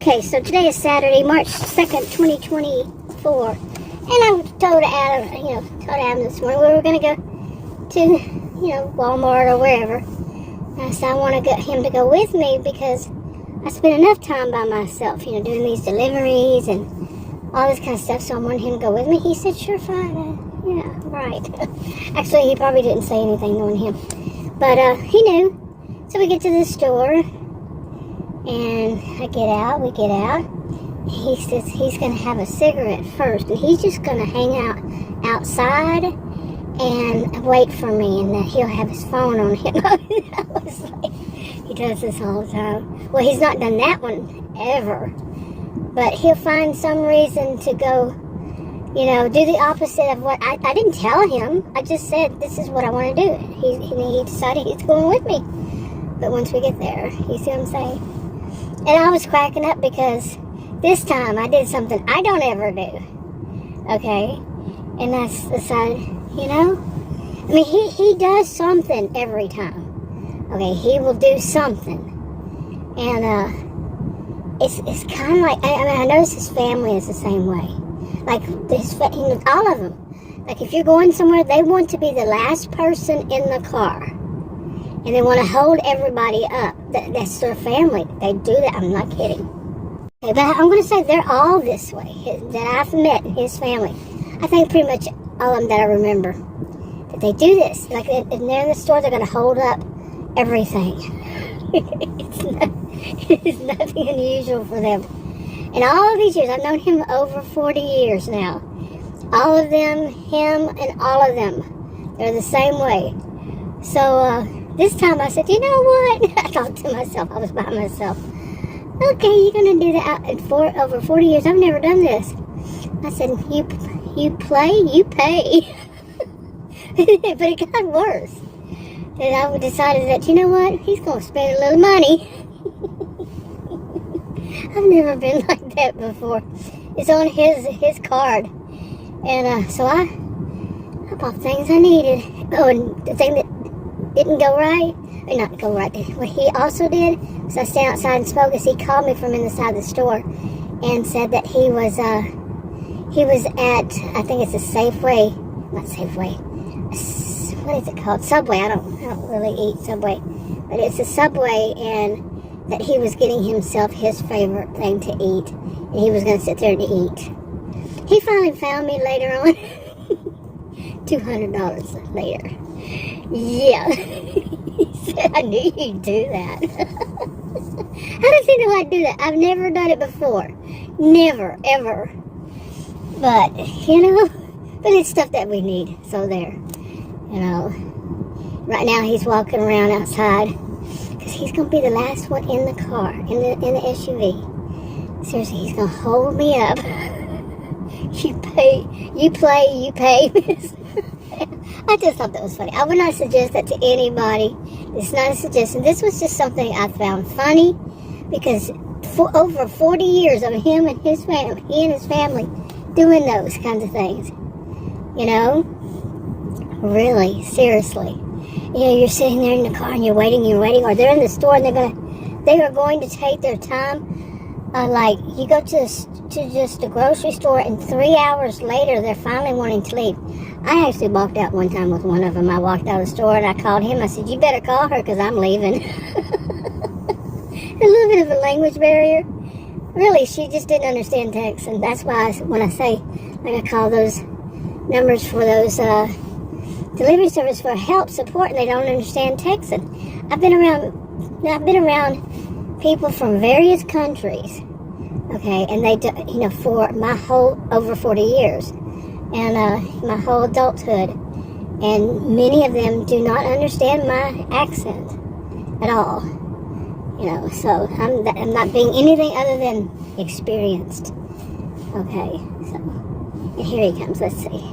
Okay, so today is Saturday, March 2nd, 2024, and I told Adam this morning we were going to go to, Walmart or wherever. So I want to get him to go with me because I spend enough time by myself, doing these deliveries and all this kind of stuff, so I wanted him to go with me. He said, sure, fine. Yeah, right. Actually, he probably didn't say anything knowing him, but he knew. So we get to the store. And we get out. He says he's going to have a cigarette first. And he's just going to hang out outside and wait for me. And that he'll have his phone on him. I was like, he does this all the time. Well, he's not done that one ever. But he'll find some reason to go, do the opposite of what I didn't tell him. I just said, this is what I want to do. He decided he's going with me. But once we get there, you see what I'm saying? And I was cracking up because this time I did something I don't ever do. Okay? And that's the side, he does something every time. Okay, he will do something. And it's kind of like, I notice his family is the same way. Like, all of them. Like, if you're going somewhere, they want to be the last person in the car. And they want to hold everybody up. That's their family. They do that. I'm not kidding. Okay, but I'm going to say they're all this way. That I've met in his family. I think pretty much all of them that I remember. That they do this. Like, if they're in the store, they're going to hold up everything. It's nothing unusual for them. And all of these years, I've known him over 40 years now. All of them, him and all of them, they're the same way. So, this time I said, you know what? I thought to myself, I was by myself. Okay, you're going to do that over 40 years. I've never done this. I said, you play, you pay. But it got worse. And I decided that, you know what? He's going to spend a little money. I've never been like that before. It's on his card. And so I bought things I needed. Oh, and the thing that didn't go right, or not go right, what he also did, so I stayed outside and spoke, is he called me from inside the store and said that he was at, I think it's a Safeway, not Safeway, what is it called, Subway. I don't really eat Subway, but it's a Subway, and that he was getting himself his favorite thing to eat, and he was going to sit there and eat. He finally found me later on, $200 later. Yeah. He said, I knew you'd do that. How does he know I'd do that? I've never done it before. Never, ever. But, but it's stuff that we need. So there. Right now he's walking around outside because he's going to be the last one in the car, in the SUV. Seriously, he's going to hold me up. You play, you pay. I just thought that was funny. I would not suggest that to anybody. It's not a suggestion. This was just something I found funny because for over 40 years of him and his family, he and his family doing those kinds of things. Really, seriously. You're sitting there in the car and you're waiting, or they're in the store and they are going to take their time. Like, you go to just a grocery store and 3 hours later they're finally wanting to leave. I actually walked out one time with one of them. I walked out of the store and I called him. I said, you better call her because I'm leaving. A little bit of a language barrier. Really, she just didn't understand text. And that's why when I say, like, I call those numbers for those delivery service for help, support, and they don't understand text. And I've been around people from various countries, okay, and they do, for my whole over 40 years and my whole adulthood, and many of them do not understand my accent at all, so I'm not being anything other than experienced. Okay, so here he comes. Let's see.